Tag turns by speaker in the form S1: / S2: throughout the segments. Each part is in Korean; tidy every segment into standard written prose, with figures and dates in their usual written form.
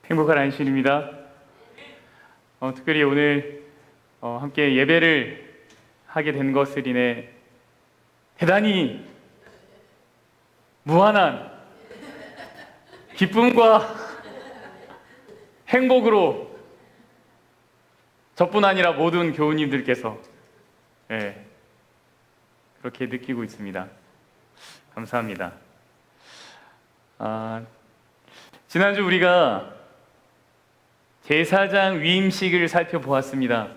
S1: 행복한 안식일입니다. 특별히 오늘 함께 예배를 하게 된 것을 인해 대단히 무한한 기쁨과 행복으로 저뿐 아니라 모든 교우님들께서 그렇게 느끼고 있습니다. 감사합니다. 지난주 우리가 제사장 위임식을 살펴보았습니다.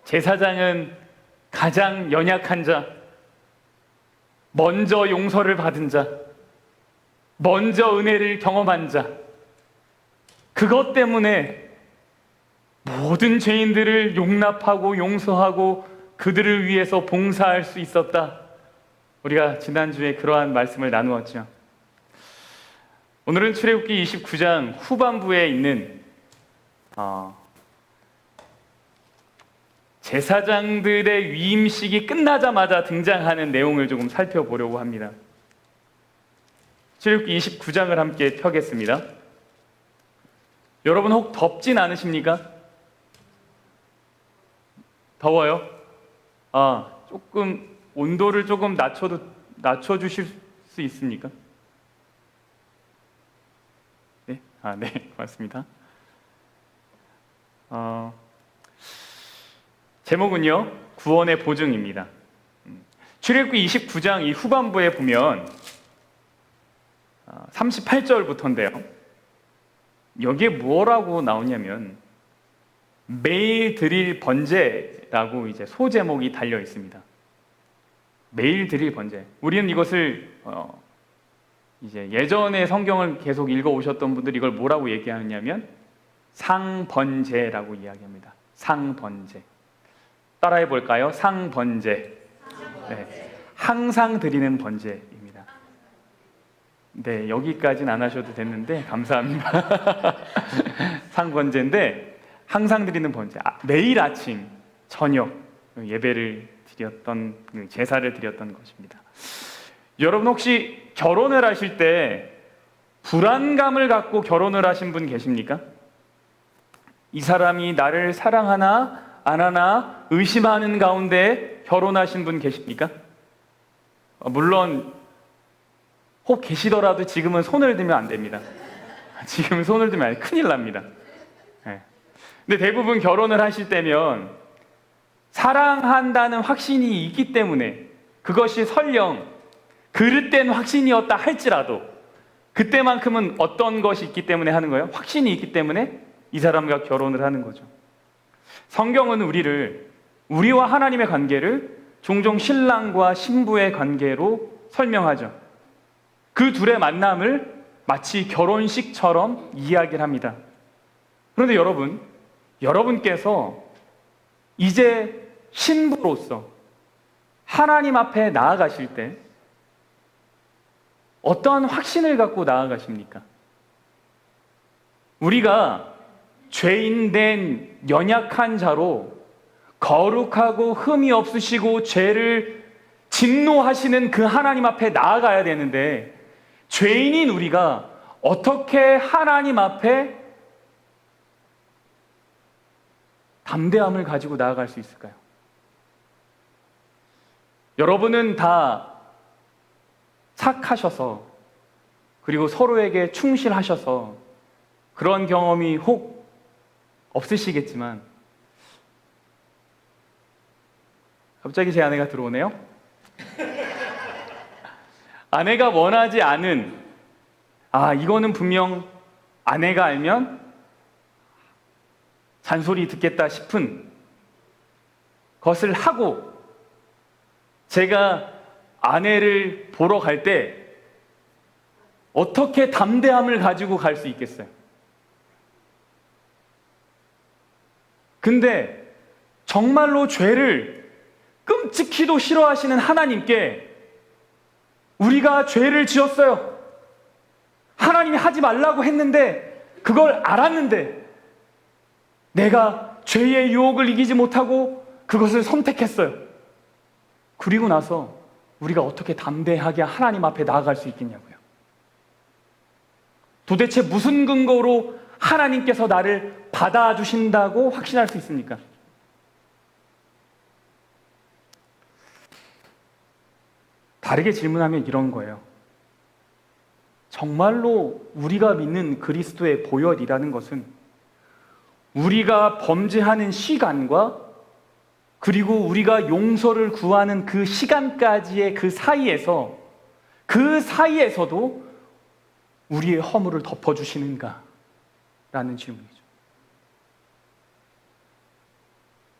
S1: 제사장은 가장 연약한 자, 먼저 용서를 받은 자, 먼저 은혜를 경험한 자, 그것 때문에 모든 죄인들을 용납하고 용서하고 그들을 위해서 봉사할 수 있었다. 우리가 지난주에 그러한 말씀을 나누었죠. 오늘은 출애굽기 29장 후반부에 있는 제사장들의 위임식이 끝나자마자 등장하는 내용을 조금 살펴보려고 합니다. 출애굽기 29장을 함께 펴겠습니다. 여러분 혹 덥진 않으십니까? 더워요? 조금 온도를 조금 낮춰주실 수 있습니까? 네? 네, 고맙습니다. 제목은요, 구원의 보증입니다. 출애굽기 29장 이 후반부에 보면 38절부터인데요. 여기에 뭐라고 나오냐면 매일 드릴 번제라고 이제 소제목이 달려 있습니다. 매일 드릴 번제. 우리는 이것을 이제 예전에 성경을 계속 읽어 오셨던 분들이 이걸 뭐라고 얘기하느냐면 상번제라고 이야기합니다. 상번제. 따라해 볼까요? 상번제. 네, 항상 드리는 번제입니다. 네, 여기까지는 안 하셔도 됐는데 감사합니다. 상번제인데 항상 드리는 번제. 매일 아침, 저녁 예배를 드렸던, 제사를 드렸던 것입니다. 여러분 혹시 결혼을 하실 때 불안감을 갖고 결혼을 하신 분 계십니까? 이 사람이 나를 사랑하나 안 하나 의심하는 가운데 결혼하신 분 계십니까? 물론 혹 계시더라도 지금은 손을 들면 안 됩니다. 지금 손을 들면 큰일 납니다. 근데 대부분 결혼을 하실 때면 사랑한다는 확신이 있기 때문에 그것이 설령 그릇된 확신이었다 할지라도 그때만큼은 어떤 것이 있기 때문에 하는 거예요? 확신이 있기 때문에 이 사람과 결혼을 하는 거죠. 성경은 우리와 하나님의 관계를 종종 신랑과 신부의 관계로 설명하죠. 그 둘의 만남을 마치 결혼식처럼 이야기를 합니다. 그런데 여러분께서 이제 신부로서 하나님 앞에 나아가실 때 어떠한 확신을 갖고 나아가십니까? 우리가 죄인된 연약한 자로 거룩하고 흠이 없으시고 죄를 진노하시는 그 하나님 앞에 나아가야 되는데 죄인인 우리가 어떻게 하나님 앞에 담대함을 가지고 나아갈 수 있을까요? 여러분은 다 착하셔서 그리고 서로에게 충실하셔서 그런 경험이 혹 없으시겠지만 갑자기 제 아내가 들어오네요. 아내가 원하지 않은 이거는 분명 아내가 알면 잔소리 듣겠다 싶은 것을 하고 제가 아내를 보러 갈 때 어떻게 담대함을 가지고 갈 수 있겠어요? 근데 정말로 죄를 끔찍히도 싫어하시는 하나님께 우리가 죄를 지었어요. 하나님이 하지 말라고 했는데 그걸 알았는데 내가 죄의 유혹을 이기지 못하고 그것을 선택했어요. 그리고 나서 우리가 어떻게 담대하게 하나님 앞에 나아갈 수 있겠냐고요. 도대체 무슨 근거로 하나님께서 나를 받아주신다고 확신할 수 있습니까? 다르게 질문하면 이런 거예요. 정말로 우리가 믿는 그리스도의 보혈이라는 것은 우리가 범죄하는 시간과 그리고 우리가 용서를 구하는 그 시간까지의 그 사이에서도 우리의 허물을 덮어주시는가? 라는 질문이죠.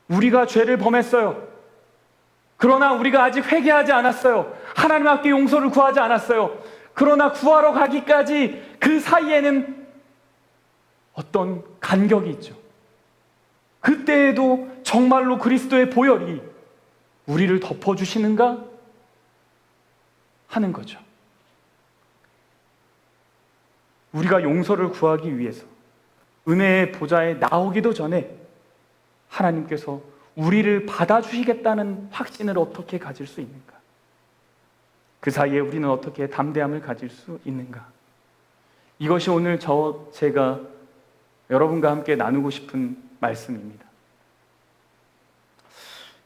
S1: 우리가 죄를 범했어요. 그러나 우리가 아직 회개하지 않았어요. 하나님 앞에 용서를 구하지 않았어요. 그러나 구하러 가기까지 그 사이에는 어떤 간격이 있죠. 그때에도 정말로 그리스도의 보혈이 우리를 덮어주시는가 하는 거죠. 우리가 용서를 구하기 위해서 은혜의 보좌에 나오기도 전에 하나님께서 우리를 받아주시겠다는 확신을 어떻게 가질 수 있는가? 그 사이에 우리는 어떻게 담대함을 가질 수 있는가? 이것이 오늘 제가 여러분과 함께 나누고 싶은 말씀입니다.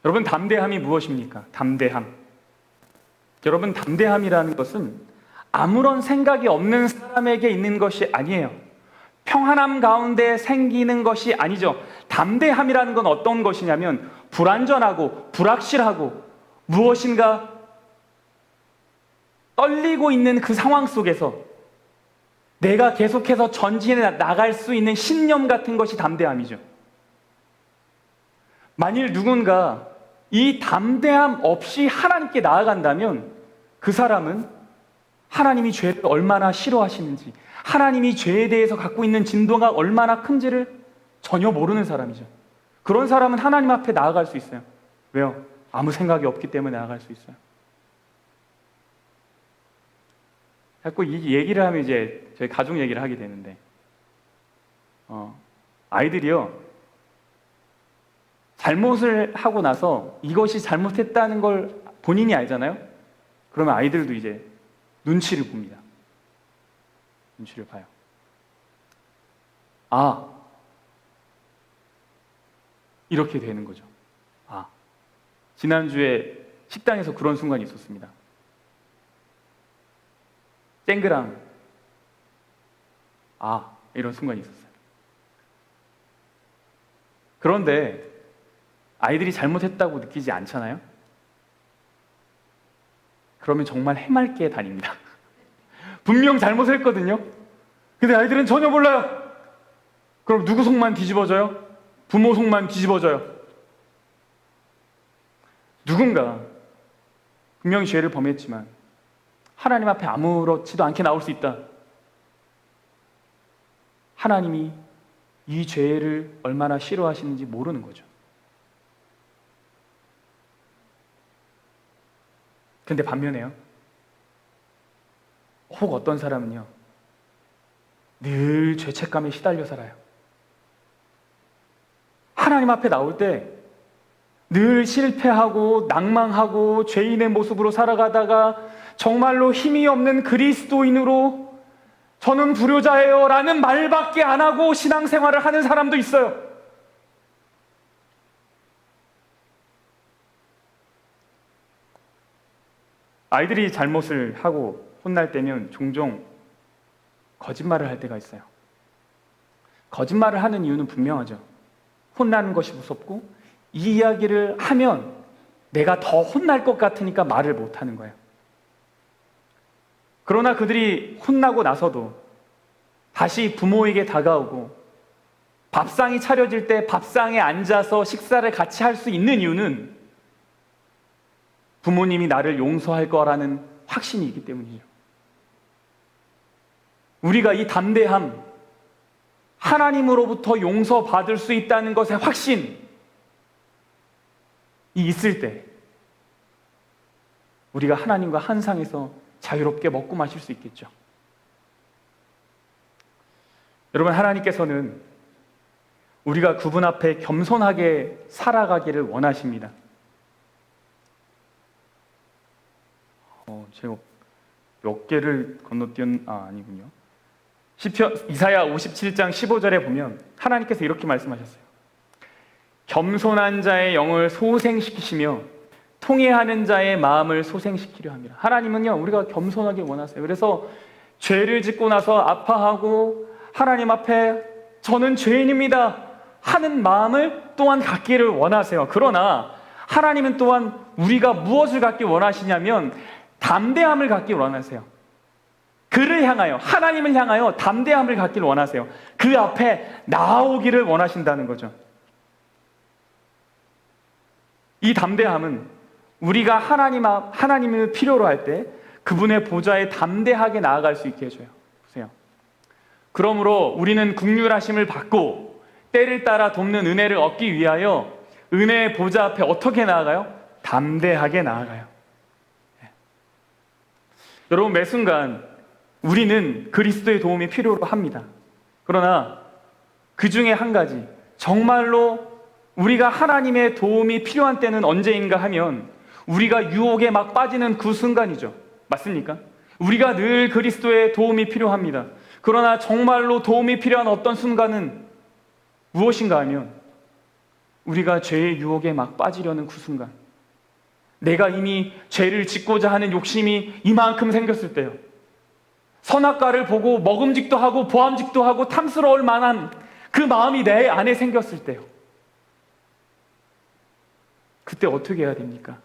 S1: 여러분, 담대함이 무엇입니까? 담대함. 여러분, 담대함이라는 것은 아무런 생각이 없는 사람에게 있는 것이 아니에요. 평안함 가운데 생기는 것이 아니죠. 담대함이라는 건 어떤 것이냐면 불안전하고 불확실하고 무엇인가 떨리고 있는 그 상황 속에서 내가 계속해서 전진해 나갈 수 있는 신념 같은 것이 담대함이죠. 만일 누군가 이 담대함 없이 하나님께 나아간다면 그 사람은 하나님이 죄를 얼마나 싫어하시는지, 하나님이 죄에 대해서 갖고 있는 진도가 얼마나 큰지를 전혀 모르는 사람이죠. 그런 사람은 하나님 앞에 나아갈 수 있어요. 왜요? 아무 생각이 없기 때문에 나아갈 수 있어요. 자꾸 이 얘기를 하면 이제 저희 가족 얘기를 하게 되는데, 아이들이요, 잘못을 하고 나서 이것이 잘못했다는 걸 본인이 알잖아요? 그러면 아이들도 이제 눈치를 봅니다. 눈치를 봐요. 아, 이렇게 되는 거죠. 아, 지난주에 식당에서 그런 순간이 있었습니다. 쨍그랑, 아, 이런 순간이 있었어요. 그런데 아이들이 잘못했다고 느끼지 않잖아요? 그러면 정말 해맑게 다닙니다. 분명 잘못했거든요. 근데 아이들은 전혀 몰라요. 그럼 누구 속만 뒤집어져요? 부모 속만 뒤집어져요. 누군가 분명히 죄를 범했지만 하나님 앞에 아무렇지도 않게 나올 수 있다. 하나님이 이 죄를 얼마나 싫어하시는지 모르는 거죠. 근데 반면에요, 혹 어떤 사람은요, 늘 죄책감에 시달려 살아요. 하나님 앞에 나올 때 늘 실패하고 낭망하고 죄인의 모습으로 살아가다가 정말로 힘이 없는 그리스도인으로 저는 불효자예요 라는 말밖에 안 하고 신앙생활을 하는 사람도 있어요. 아이들이 잘못을 하고 혼날 때면 종종 거짓말을 할 때가 있어요. 거짓말을 하는 이유는 분명하죠. 혼나는 것이 무섭고 이 이야기를 하면 내가 더 혼날 것 같으니까 말을 못 하는 거예요. 그러나 그들이 혼나고 나서도 다시 부모에게 다가오고 밥상이 차려질 때 밥상에 앉아서 식사를 같이 할 수 있는 이유는 부모님이 나를 용서할 거라는 확신이 있기 때문이죠. 우리가 이 담대함, 하나님으로부터 용서받을 수 있다는 것의 확신이 있을 때 우리가 하나님과 한상에서 자유롭게 먹고 마실 수 있겠죠. 여러분, 하나님께서는 우리가 그분 앞에 겸손하게 살아가기를 원하십니다. 제가 몇 개를 건너뛰었, 아니군요. 이사야 57장 15절에 보면 하나님께서 이렇게 말씀하셨어요. 겸손한 자의 영을 소생시키시며 통회하는 자의 마음을 소생시키려 합니다. 하나님은요, 우리가 겸손하게 원하세요. 그래서 죄를 짓고 나서 아파하고 하나님 앞에 저는 죄인입니다 하는 마음을 또한 갖기를 원하세요. 그러나 하나님은 또한 우리가 무엇을 갖기 원하시냐면 담대함을 갖기 원하세요. 그를 향하여, 하나님을 향하여 담대함을 갖기를 원하세요. 그 앞에 나아오기를 원하신다는 거죠. 이 담대함은 우리가 하나님을 필요로 할 때 그분의 보좌에 담대하게 나아갈 수 있게 해줘요. 보세요. 그러므로 우리는 긍휼하심을 받고 때를 따라 돕는 은혜를 얻기 위하여 은혜의 보좌 앞에 어떻게 나아가요? 담대하게 나아가요. 여러분, 매 순간 우리는 그리스도의 도움이 필요로 합니다. 그러나 그 중에 한 가지, 정말로 우리가 하나님의 도움이 필요한 때는 언제인가 하면 우리가 유혹에 막 빠지는 그 순간이죠. 맞습니까? 우리가 늘 그리스도의 도움이 필요합니다. 그러나 정말로 도움이 필요한 어떤 순간은 무엇인가 하면 우리가 죄의 유혹에 막 빠지려는 그 순간, 내가 이미 죄를 짓고자 하는 욕심이 이만큼 생겼을 때요, 선악과를 보고 먹음직도 하고 보암직도 하고 탐스러울 만한 그 마음이 내 안에 생겼을 때요, 그때 어떻게 해야 됩니까?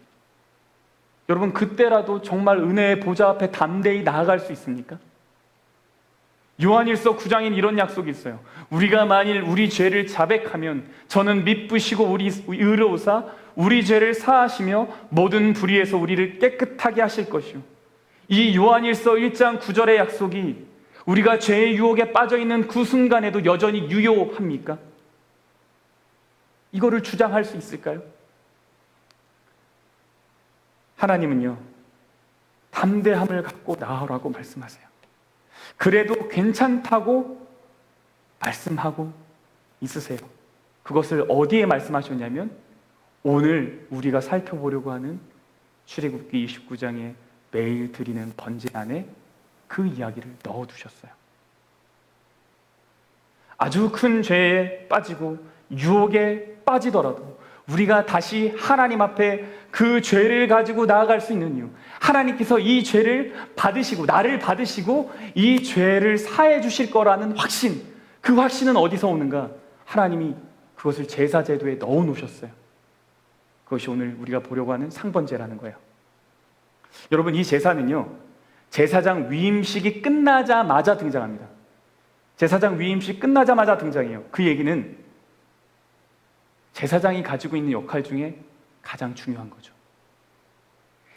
S1: 여러분, 그때라도 정말 은혜의 보좌 앞에 담대히 나아갈 수 있습니까? 요한일서 9장엔 이런 약속이 있어요. 우리가 만일 우리 죄를 자백하면 저는 미쁘시고 우리 의로우사 우리 죄를 사하시며 모든 불의에서 우리를 깨끗하게 하실 것이요. 이 요한일서 1장 9절의 약속이 우리가 죄의 유혹에 빠져있는 그 순간에도 여전히 유효합니까? 이거를 주장할 수 있을까요? 하나님은요, 담대함을 갖고 나아라고 말씀하세요. 그래도 괜찮다고 말씀하고 있으세요. 그것을 어디에 말씀하셨냐면 오늘 우리가 살펴보려고 하는 출애굽기 29장에 매일 드리는 번제 안에 그 이야기를 넣어두셨어요. 아주 큰 죄에 빠지고 유혹에 빠지더라도 우리가 다시 하나님 앞에 그 죄를 가지고 나아갈 수 있는 이유, 하나님께서 이 죄를 받으시고 나를 받으시고 이 죄를 사해 주실 거라는 확신, 그 확신은 어디서 오는가? 하나님이 그것을 제사 제도에 넣어 놓으셨어요. 그것이 오늘 우리가 보려고 하는 상번제라는 거예요. 여러분, 이 제사는요, 제사장 위임식이 끝나자마자 등장합니다. 제사장 위임식 끝나자마자 등장해요. 그 얘기는 제사장이 가지고 있는 역할 중에 가장 중요한 거죠.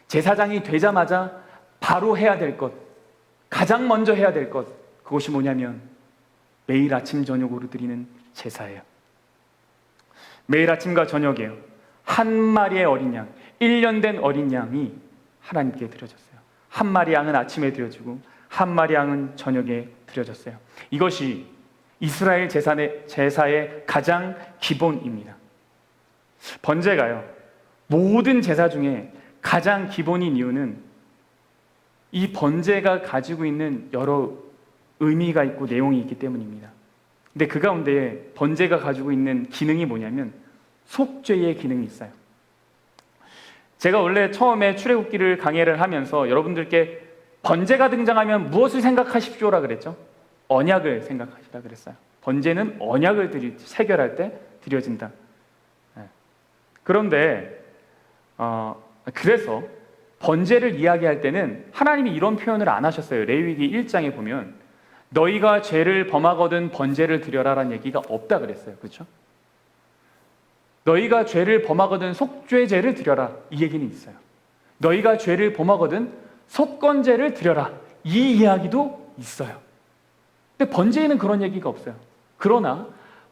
S1: 제사장이 되자마자 바로 해야 될 것, 가장 먼저 해야 될 것, 그것이 뭐냐면 매일 아침 저녁으로 드리는 제사예요. 매일 아침과 저녁에요, 한 마리의 어린 양, 1년 된 어린 양이 하나님께 드려졌어요. 한 마리 양은 아침에 드려지고 한 마리 양은 저녁에 드려졌어요. 이것이 이스라엘 제사의 가장 기본입니다. 번제가요, 모든 제사 중에 가장 기본인 이유는 이 번제가 가지고 있는 여러 의미가 있고 내용이 있기 때문입니다. 근데 그 가운데 번제가 가지고 있는 기능이 뭐냐면 속죄의 기능이 있어요. 제가 원래 처음에 출애굽기를 강해를 하면서 여러분들께 번제가 등장하면 무엇을 생각하십시오라 그랬죠? 언약을 생각하시라 그랬어요. 번제는 언약을 체결할 때 드려진다. 그런데 그래서 번제를 이야기할 때는 하나님이 이런 표현을 안 하셨어요. 레위기 1장에 보면 너희가 죄를 범하거든 번제를 드려라라는 얘기가 없다 그랬어요. 그렇죠? 너희가 죄를 범하거든 속죄제를 드려라, 이 얘기는 있어요. 너희가 죄를 범하거든 속건제를 드려라, 이 이야기도 있어요. 근데 번제에는 그런 얘기가 없어요. 그러나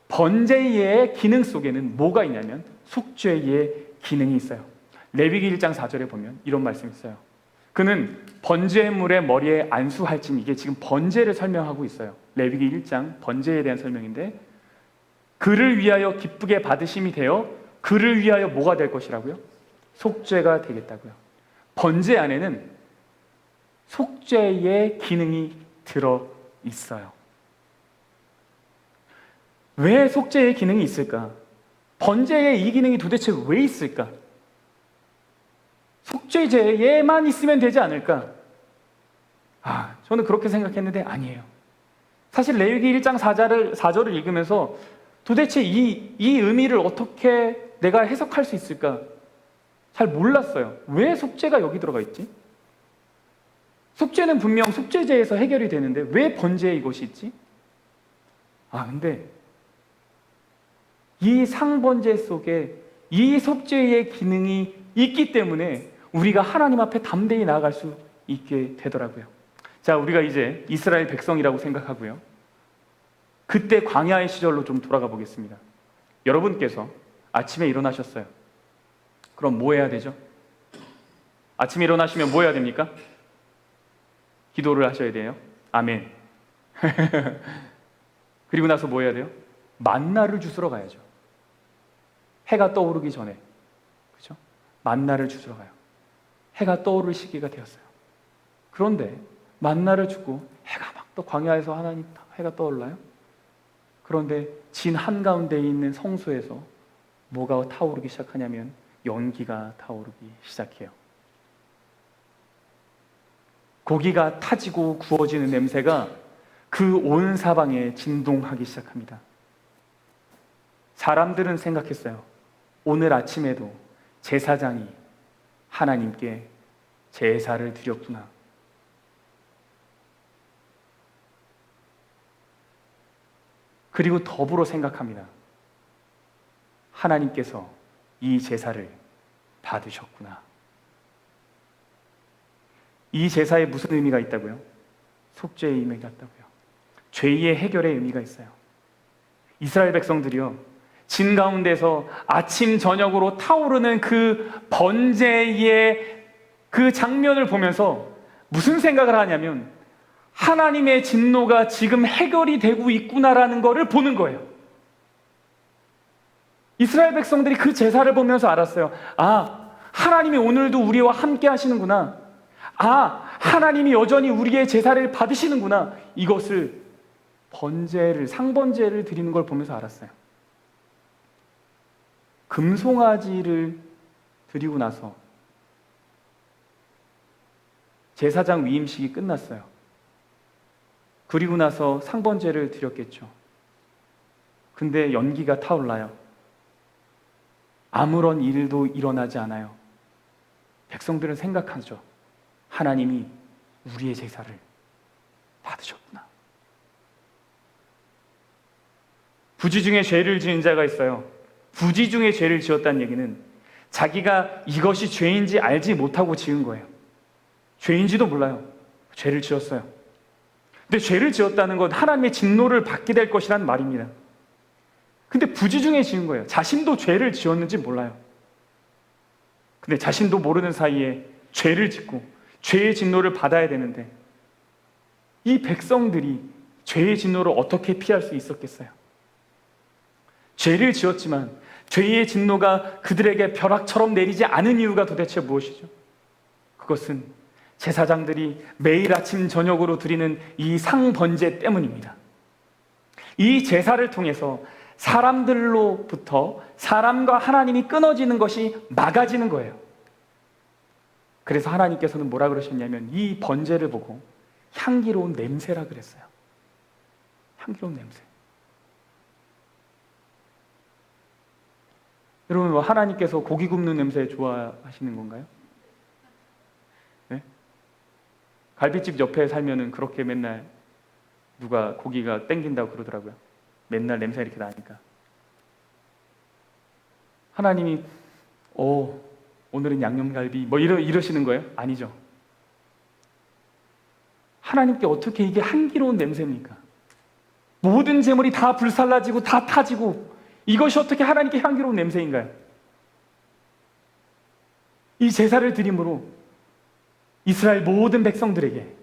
S1: 번제의 기능 속에는 뭐가 있냐면 속죄의 기능이 있어요. 레위기 1장 4절에 보면 이런 말씀이 있어요. 그는 번제물의 머리에 안수할지니, 이게 지금 번제를 설명하고 있어요. 레위기 1장 번제에 대한 설명인데, 그를 위하여 기쁘게 받으심이 되어 그를 위하여 뭐가 될 것이라고요? 속죄가 되겠다고요. 번제 안에는 속죄의 기능이 들어 있어요. 왜 속죄의 기능이 있을까? 번제의 이 기능이 도대체 왜 있을까? 속죄제에만 있으면 되지 않을까? 저는 그렇게 생각했는데 아니에요. 사실 레위기 1장 4절을 읽으면서 도대체 이 의미를 어떻게 내가 해석할 수 있을까? 잘 몰랐어요. 왜 속죄가 여기 들어가 있지? 속죄는 분명 속죄제에서 해결이 되는데 왜 번제에 이것이 있지? 근데 이 상번제 속에 이 속죄의 기능이 있기 때문에 우리가 하나님 앞에 담대히 나아갈 수 있게 되더라고요. 자, 우리가 이제 이스라엘 백성이라고 생각하고요. 그때 광야의 시절로 좀 돌아가 보겠습니다. 여러분께서 아침에 일어나셨어요. 그럼 뭐 해야 되죠? 아침에 일어나시면 뭐 해야 됩니까? 기도를 하셔야 돼요. 아멘. 그리고 나서 뭐 해야 돼요? 만나를 주스러 가야죠. 해가 떠오르기 전에. 그죠? 만나를 주스러 가요. 해가 떠오를 시기가 되었어요. 그런데 만나를 주고 해가 막 또 광야에서 하나님 해가 떠올라요? 그런데 진 한가운데 있는 성소에서 뭐가 타오르기 시작하냐면 연기가 타오르기 시작해요. 고기가 타지고 구워지는 냄새가 그 온 사방에 진동하기 시작합니다. 사람들은 생각했어요. 오늘 아침에도 제사장이 하나님께 제사를 드렸구나. 그리고 더불어 생각합니다. 하나님께서 이 제사를 받으셨구나. 이 제사에 무슨 의미가 있다고요? 속죄의 의미가 있다고요. 죄의 해결의 의미가 있어요. 이스라엘 백성들이요, 진 가운데서 아침 저녁으로 타오르는 그 번제의 그 장면을 보면서 무슨 생각을 하냐면 하나님의 진노가 지금 해결이 되고 있구나라는 것을 보는 거예요. 이스라엘 백성들이 그 제사를 보면서 알았어요. 하나님이 오늘도 우리와 함께 하시는구나. 하나님이 여전히 우리의 제사를 받으시는구나. 이것을 상번제를 드리는 걸 보면서 알았어요. 금송아지를 드리고 나서 제사장 위임식이 끝났어요. 그리고 나서 상번제를 드렸겠죠. 근데 연기가 타올라요. 아무런 일도 일어나지 않아요. 백성들은 생각하죠. 하나님이 우리의 제사를 받으셨구나. 부지 중에 죄를 지은 자가 있어요. 부지 중에 죄를 지었다는 얘기는 자기가 이것이 죄인지 알지 못하고 지은 거예요. 죄인지도 몰라요. 죄를 지었어요. 근데 죄를 지었다는 건 하나님의 진노를 받게 될 것이란 말입니다. 근데 부지 중에 지은 거예요. 자신도 죄를 지었는지 몰라요. 근데 자신도 모르는 사이에 죄를 짓고 죄의 진노를 받아야 되는데 이 백성들이 죄의 진노를 어떻게 피할 수 있었겠어요? 죄를 지었지만 죄의 진노가 그들에게 벼락처럼 내리지 않은 이유가 도대체 무엇이죠? 그것은 제사장들이 매일 아침 저녁으로 드리는 이 상번제 때문입니다. 이 제사를 통해서 사람들로부터 사람과 하나님이 끊어지는 것이 막아지는 거예요. 그래서 하나님께서는 뭐라 그러셨냐면 이 번제를 보고 향기로운 냄새라 그랬어요. 향기로운 냄새. 여러분, 하나님께서 고기 굽는 냄새 좋아하시는 건가요? 네? 갈비집 옆에 살면은 그렇게 맨날 누가 고기가 땡긴다고 그러더라고요. 맨날 냄새 이렇게 나니까. 하나님이 오늘은 양념갈비 이러시는 거예요? 아니죠. 하나님께 어떻게 이게 향기로운 냄새입니까? 모든 재물이 다 불살라지고 다 타지고 이것이 어떻게 하나님께 향기로운 냄새인가요? 이 제사를 드림으로 이스라엘 모든 백성들에게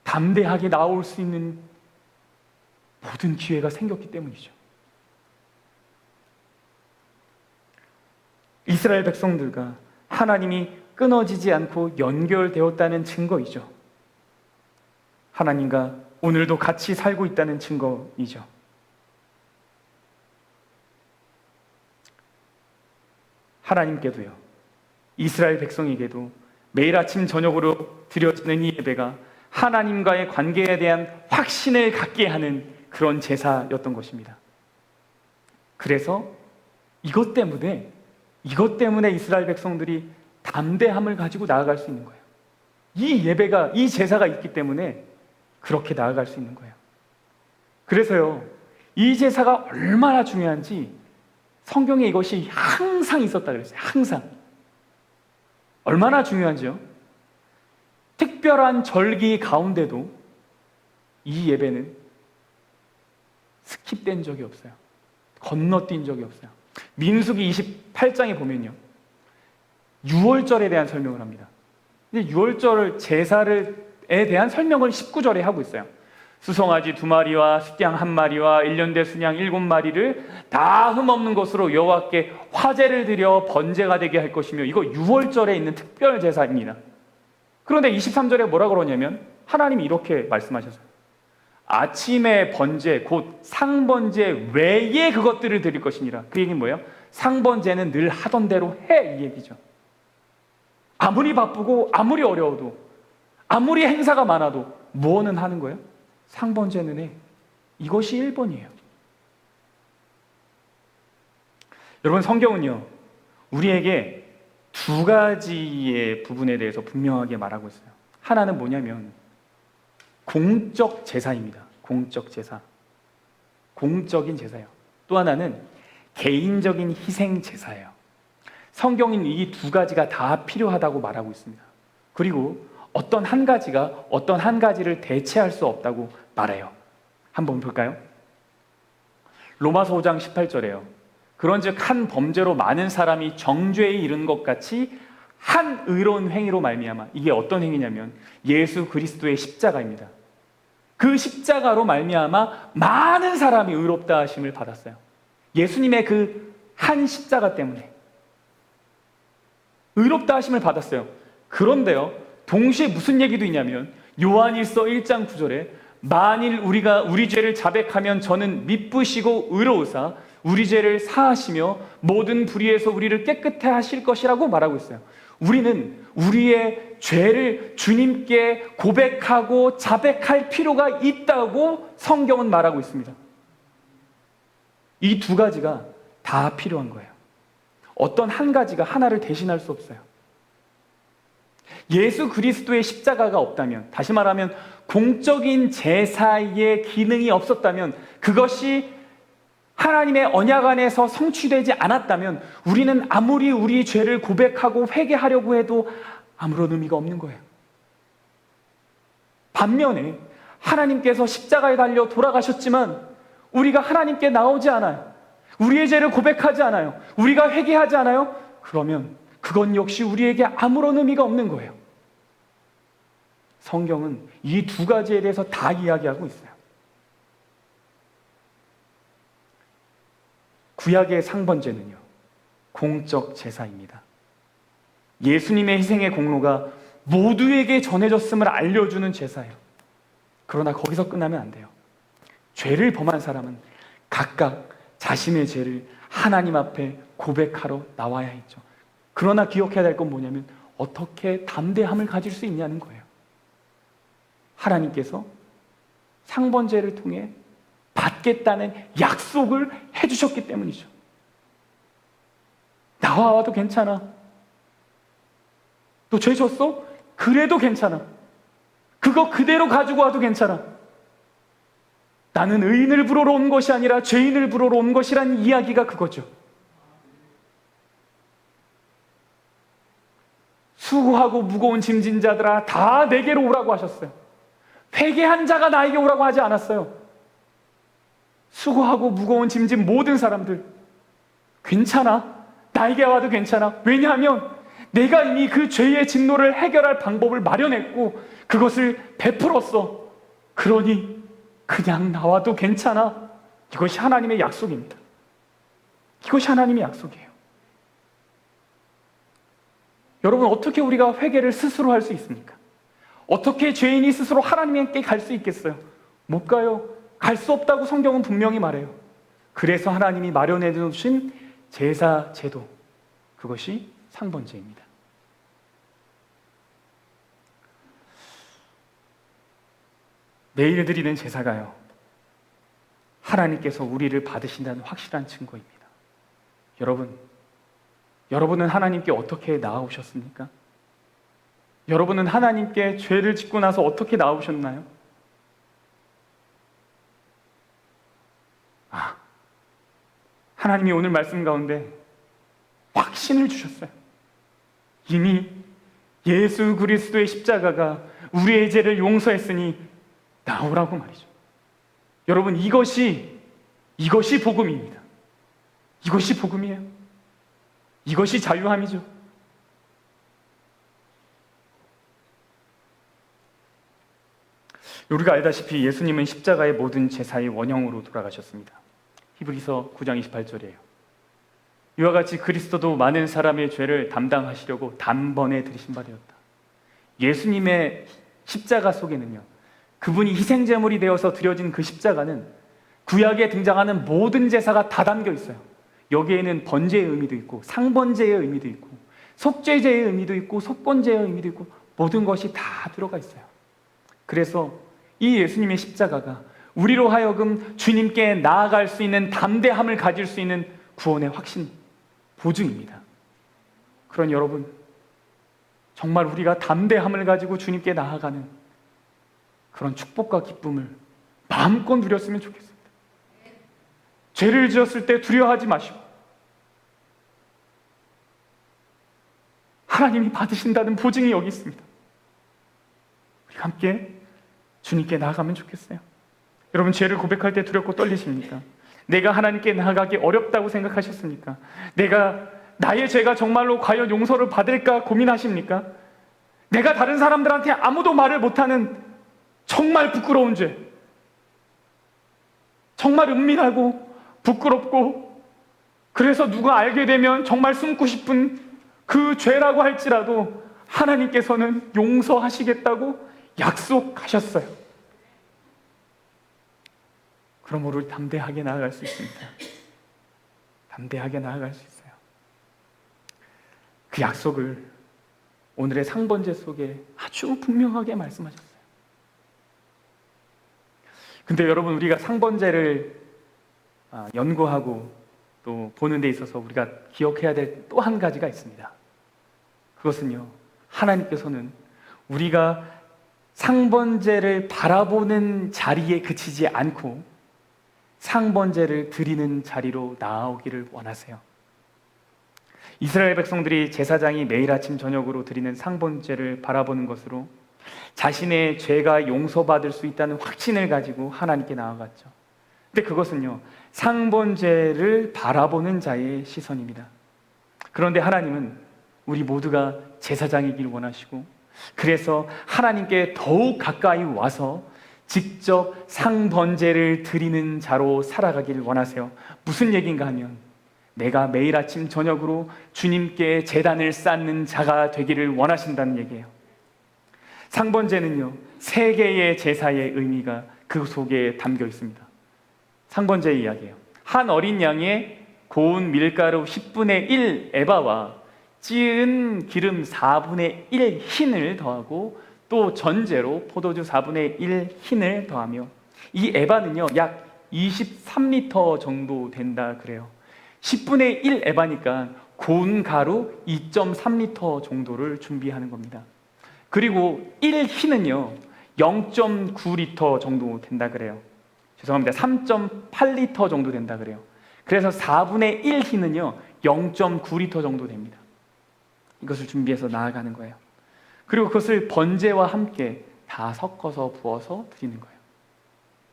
S1: 담대하게 나올 수 있는 모든 기회가 생겼기 때문이죠. 이스라엘 백성들과 하나님이 끊어지지 않고 연결되었다는 증거이죠. 하나님과 오늘도 같이 살고 있다는 증거이죠. 하나님께도요, 이스라엘 백성에게도 매일 아침 저녁으로 드려지는 이 예배가 하나님과의 관계에 대한 확신을 갖게 하는 그런 제사였던 것입니다. 그래서 이것 때문에 이스라엘 백성들이 담대함을 가지고 나아갈 수 있는 거예요. 이 예배가, 이 제사가 있기 때문에 그렇게 나아갈 수 있는 거예요. 그래서요, 이 제사가 얼마나 중요한지 성경에 이것이 항상 있었다 그랬어요. 항상. 얼마나 중요한지요? 특별한 절기 가운데도 이 예배는 스킵된 적이 없어요. 건너뛴 적이 없어요. 민수기 28장에 보면요, 유월절에 대한 설명을 합니다. 근데 유월절 제사에 대한 설명을 19절에 하고 있어요. 수송아지 2마리와 숫양 1마리와 1년대 순양 7마리를 다 흠없는 것으로 여호와께 화제를 드려 번제가 되게 할 것이며, 이거 유월절에 있는 특별 제사입니다. 그런데 23절에 뭐라 그러냐면 하나님이 이렇게 말씀하셨어요. 아침의 번제, 곧 상번제 외에 그것들을 드릴 것이니라. 그 얘기는 뭐예요? 상번제는 늘 하던 대로 해, 이 얘기죠. 아무리 바쁘고 아무리 어려워도 아무리 행사가 많아도 뭐는 하는 거예요? 상번제는 해. 이것이 1번이에요. 여러분, 성경은요, 우리에게 두 가지의 부분에 대해서 분명하게 말하고 있어요. 하나는 뭐냐면 공적 제사입니다. 공적 제사. 공적인 제사예요. 또 하나는 개인적인 희생 제사예요. 성경은 이 두 가지가 다 필요하다고 말하고 있습니다. 그리고 어떤 한 가지가 어떤 한 가지를 대체할 수 없다고 말해요. 한번 볼까요? 로마서 5장 18절에요. 그런즉 한 범죄로 많은 사람이 정죄에 이른 것 같이 한 의로운 행위로 말미암아, 이게 어떤 행위냐면 예수 그리스도의 십자가입니다. 그 십자가로 말미암아 많은 사람이 의롭다 하심을 받았어요. 예수님의 그 한 십자가 때문에 의롭다 하심을 받았어요. 그런데요, 동시에 무슨 얘기도 있냐면 요한일서 1장 9절에 만일 우리가 우리 죄를 자백하면 저는 미쁘시고 의로우사 우리 죄를 사하시며 모든 불의에서 우리를 깨끗해 하실 것이라고 말하고 있어요. 우리는 우리의 죄를 주님께 고백하고 자백할 필요가 있다고 성경은 말하고 있습니다. 이 두 가지가 다 필요한 거예요. 어떤 한 가지가 하나를 대신할 수 없어요. 예수 그리스도의 십자가가 없다면, 다시 말하면 공적인 제사의 기능이 없었다면, 그것이 하나님의 언약 안에서 성취되지 않았다면 우리는 아무리 우리 죄를 고백하고 회개하려고 해도 아무런 의미가 없는 거예요. 반면에 하나님께서 십자가에 달려 돌아가셨지만 우리가 하나님께 나오지 않아요. 우리의 죄를 고백하지 않아요. 우리가 회개하지 않아요. 그러면 그건 역시 우리에게 아무런 의미가 없는 거예요. 성경은 이 두 가지에 대해서 다 이야기하고 있어요. 구약의 상번제는요, 공적 제사입니다. 예수님의 희생의 공로가 모두에게 전해졌음을 알려주는 제사예요. 그러나 거기서 끝나면 안 돼요. 죄를 범한 사람은 각각 자신의 죄를 하나님 앞에 고백하러 나와야 했죠. 그러나 기억해야 될 건 뭐냐면 어떻게 담대함을 가질 수 있냐는 거예요. 하나님께서 상번제를 통해 받겠다는 약속을 해주셨기 때문이죠. 나와도 괜찮아. 너 죄 졌어? 그래도 괜찮아. 그거 그대로 가지고 와도 괜찮아. 나는 의인을 부르러 온 것이 아니라 죄인을 부르러 온 것이라는 이야기가 그거죠. 수고하고 무거운 짐진 자들아 다 내게로 오라고 하셨어요. 회개한 자가 나에게 오라고 하지 않았어요. 수고하고 무거운 짐진 모든 사람들 괜찮아. 나에게 와도 괜찮아. 왜냐하면 내가 이미 그 죄의 진노를 해결할 방법을 마련했고 그것을 베풀었어. 그러니 그냥 나와도 괜찮아. 이것이 하나님의 약속입니다. 이것이 하나님의 약속이에요. 여러분, 어떻게 우리가 회개를 스스로 할 수 있습니까? 어떻게 죄인이 스스로 하나님께 갈 수 있겠어요? 못 가요. 갈 수 없다고 성경은 분명히 말해요. 그래서 하나님이 마련해 두신 제사 제도, 그것이 상번제입니다. 내일 드리는 제사가요, 하나님께서 우리를 받으신다는 확실한 증거입니다. 여러분은 하나님께 어떻게 나아오셨습니까? 여러분은 하나님께 죄를 짓고 나서 어떻게 나아오셨나요? 하나님이 오늘 말씀 가운데 확신을 주셨어요. 이미 예수 그리스도의 십자가가 우리의 죄를 용서했으니 나오라고 말이죠. 여러분, 이것이 복음입니다. 이것이 복음이에요. 이것이 자유함이죠. 우리가 알다시피 예수님은 십자가의 모든 제사의 원형으로 돌아가셨습니다. 히브리서 9장 28절이에요. 이와 같이 그리스도도 많은 사람의 죄를 담당하시려고 단번에 들이신 바 되었다. 예수님의 십자가 속에는요, 그분이 희생제물이 되어서 드려진 그 십자가는 구약에 등장하는 모든 제사가 다 담겨 있어요. 여기에는 번제의 의미도 있고 상번제의 의미도 있고 속죄제의 의미도 있고 속건제의 의미도 있고 모든 것이 다 들어가 있어요. 그래서 이 예수님의 십자가가 우리로 하여금 주님께 나아갈 수 있는 담대함을 가질 수 있는 구원의 확신, 보증입니다. 그런 여러분, 정말 우리가 담대함을 가지고 주님께 나아가는 그런 축복과 기쁨을 마음껏 누렸으면 좋겠습니다. 죄를 지었을 때 두려워하지 마시고 하나님이 받으신다는 보증이 여기 있습니다. 우리가 함께 주님께 나아가면 좋겠어요. 여러분, 죄를 고백할 때 두렵고 떨리십니까? 내가 하나님께 나아가기 어렵다고 생각하셨습니까? 나의 죄가 정말로 과연 용서를 받을까 고민하십니까? 내가 다른 사람들한테 아무도 말을 못하는 정말 부끄러운 죄, 정말 은밀하고 부끄럽고 그래서 누가 알게 되면 정말 숨고 싶은 그 죄라고 할지라도 하나님께서는 용서하시겠다고 약속하셨어요. 그러므로 우리 담대하게 나아갈 수 있습니다. 담대하게 나아갈 수 있어요. 그 약속을 오늘의 상번제 속에 아주 분명하게 말씀하셨어요. 근데 여러분, 우리가 상번제를 연구하고 또 보는 데 있어서 우리가 기억해야 될 또 한 가지가 있습니다. 그것은요, 하나님께서는 우리가 상번제를 바라보는 자리에 그치지 않고 상번제를 드리는 자리로 나아오기를 원하세요. 이스라엘 백성들이 제사장이 매일 아침 저녁으로 드리는 상번제를 바라보는 것으로 자신의 죄가 용서받을 수 있다는 확신을 가지고 하나님께 나아갔죠. 근데 그것은요, 상번제를 바라보는 자의 시선입니다. 그런데 하나님은 우리 모두가 제사장이길 원하시고, 그래서 하나님께 더욱 가까이 와서 직접 상번제를 드리는 자로 살아가길 원하세요. 무슨 얘기인가 하면, 내가 매일 아침 저녁으로 주님께 제단을 쌓는 자가 되기를 원하신다는 얘기예요. 상번제는요, 세 개의 제사의 의미가 그 속에 담겨 있습니다. 상번제의 이야기예요. 한 어린 양의 고운 밀가루 10분의 1 에바와 찌은 기름 4분의 1 흰을 더하고 또 전제로 포도주 4분의 1 흰을 더하며, 이 에바는요 약 23리터 정도 된다 그래요. 10분의 1 에바니까 고운 가루 2.3리터 정도를 준비하는 겁니다. 그리고 1 흰은요 0.9리터 정도 된다 그래요. 죄송합니다. 3.8리터 정도 된다 그래요. 그래서 4분의 1 흰은요 0.9리터 정도 됩니다. 이것을 준비해서 나아가는 거예요. 그리고 그것을 번제와 함께 다 섞어서 부어서 드리는 거예요.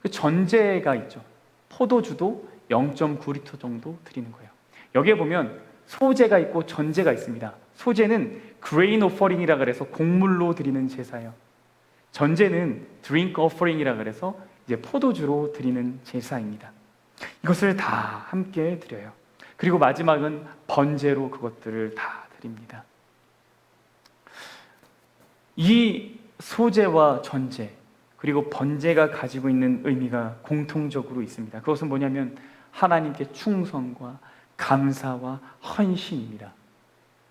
S1: 그 전제가 있죠. 포도주도 0.9리터 정도 드리는 거예요. 여기에 보면 소제가 있고 전제가 있습니다. 소제는 grain offering이라 그래서 곡물로 드리는 제사예요. 전제는 drink offering이라 그래서 이제 포도주로 드리는 제사입니다. 이것을 다 함께 드려요. 그리고 마지막은 번제로 그것들을 다 드립니다. 이 소제와 전제 그리고 번제가 가지고 있는 의미가 공통적으로 있습니다. 그것은 뭐냐면 하나님께 충성과 감사와 헌신입니다.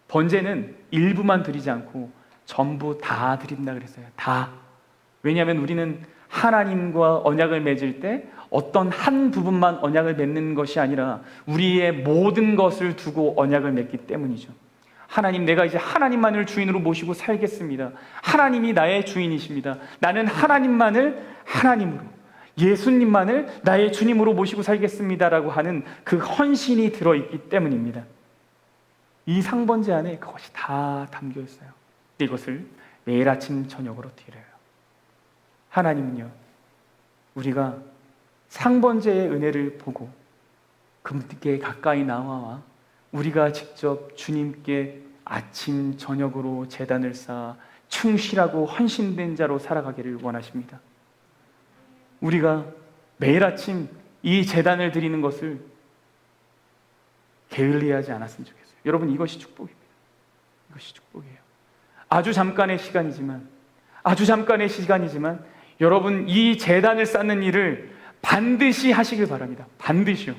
S1: 번제는 일부만 드리지 않고 전부 다 드린다 그랬어요. 다. 왜냐하면 우리는 하나님과 언약을 맺을 때 어떤 한 부분만 언약을 맺는 것이 아니라 우리의 모든 것을 두고 언약을 맺기 때문이죠. 하나님, 내가 이제 하나님만을 주인으로 모시고 살겠습니다. 하나님이 나의 주인이십니다. 나는 하나님만을 하나님으로, 예수님만을 나의 주님으로 모시고 살겠습니다라고 하는 그 헌신이 들어있기 때문입니다. 이 상번제 안에 그것이 다 담겨 있어요. 이것을 매일 아침 저녁으로 드려요. 하나님은요, 우리가 상번제의 은혜를 보고 그분께 가까이 나와 우리가 직접 주님께 아침 저녁으로 제단을 쌓아 충실하고 헌신된 자로 살아가기를 원하십니다. 우리가 매일 아침 이 제단을 드리는 것을 게을리하지 않았으면 좋겠어요. 여러분, 이것이 축복입니다. 이것이 축복이에요. 아주 잠깐의 시간이지만 여러분, 이 제단을 쌓는 일을 반드시 하시길 바랍니다. 반드시요.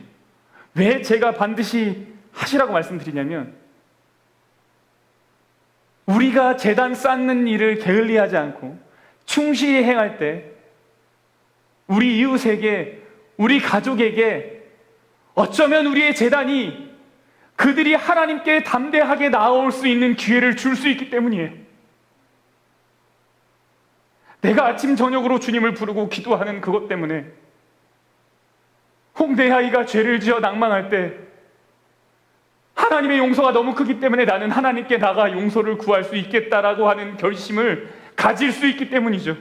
S1: 왜 제가 반드시 하시라고 말씀드리냐면, 우리가 제단 쌓는 일을 게을리하지 않고 충실히 행할 때 우리 이웃에게, 우리 가족에게 어쩌면 우리의 제단이 그들이 하나님께 담대하게 나아올 수 있는 기회를 줄 수 있기 때문이에요. 내가 아침 저녁으로 주님을 부르고 기도하는 그것 때문에 혹 내 아이가 죄를 지어 낭망할 때 하나님의 용서가 너무 크기 때문에 나는 하나님께 나가 용서를 구할 수 있겠다라고 하는 결심을 가질 수 있기 때문이죠.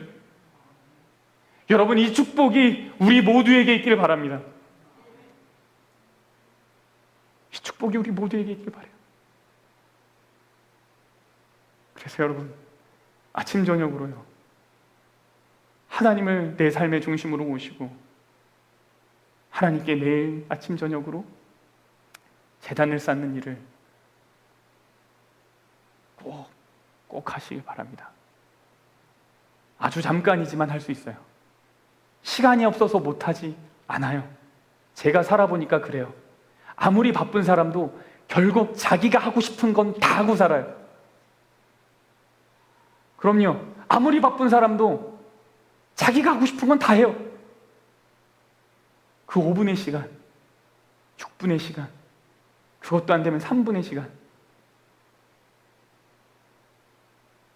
S1: 여러분, 이 축복이 우리 모두에게 있기를 바랍니다. 이 축복이 우리 모두에게 있기를 바라요. 그래서 여러분, 아침 저녁으로요, 하나님을 내 삶의 중심으로 모시고 하나님께 매일 아침 저녁으로 제단을 쌓는 일을 꼭 하시길 바랍니다. 아주 잠깐이지만 할 수 있어요. 시간이 없어서 못하지 않아요. 제가 살아보니까 그래요. 아무리 바쁜 사람도 결국 자기가 하고 싶은 건 다 하고 살아요. 그럼요, 아무리 바쁜 사람도 자기가 하고 싶은 건 다 해요. 그 5분의 시간, 6분의 시간, 그것도 안 되면 3분의 시간,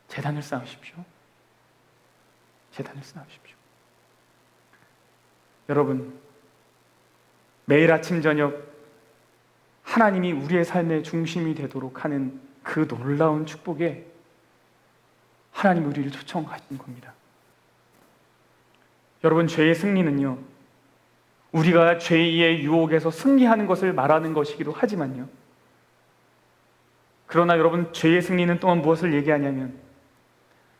S1: 제단을 쌓으십시오. 제단을 쌓으십시오. 여러분, 매일 아침 저녁 하나님이 우리의 삶의 중심이 되도록 하는 그 놀라운 축복에 하나님이 우리를 초청하신 겁니다. 여러분, 죄의 승리는요, 우리가 죄의 유혹에서 승리하는 것을 말하는 것이기도 하지만요, 그러나 여러분, 죄의 승리는 또한 무엇을 얘기하냐면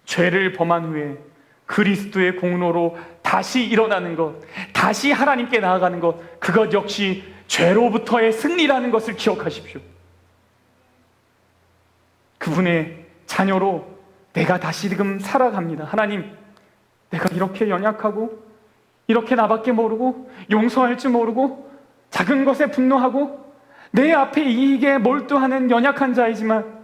S1: 죄를 범한 후에 그리스도의 공로로 다시 일어나는 것, 다시 하나님께 나아가는 것, 그것 역시 죄로부터의 승리라는 것을 기억하십시오. 그분의 자녀로 내가 다시금 살아갑니다. 하나님, 내가 이렇게 연약하고 이렇게 나밖에 모르고 용서할 줄 모르고 작은 것에 분노하고 내 앞에 이익에 몰두하는 연약한 자이지만,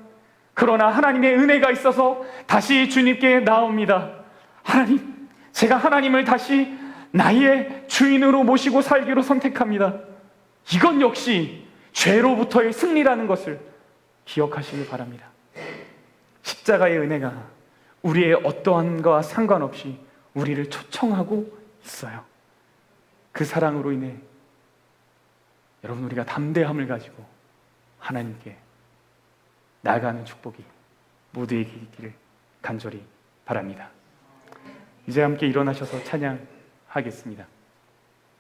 S1: 그러나 하나님의 은혜가 있어서 다시 주님께 나옵니다. 하나님, 제가 하나님을 다시 나의 주인으로 모시고 살기로 선택합니다. 이건 역시 죄로부터의 승리라는 것을 기억하시길 바랍니다. 십자가의 은혜가 우리의 어떠한 것과 상관없이 우리를 초청하고 있어요. 그 사랑으로 인해 여러분, 우리가 담대함을 가지고 하나님께 나아가는 축복이 모두에게 있기를 간절히 바랍니다. 이제 함께 일어나셔서 찬양하겠습니다.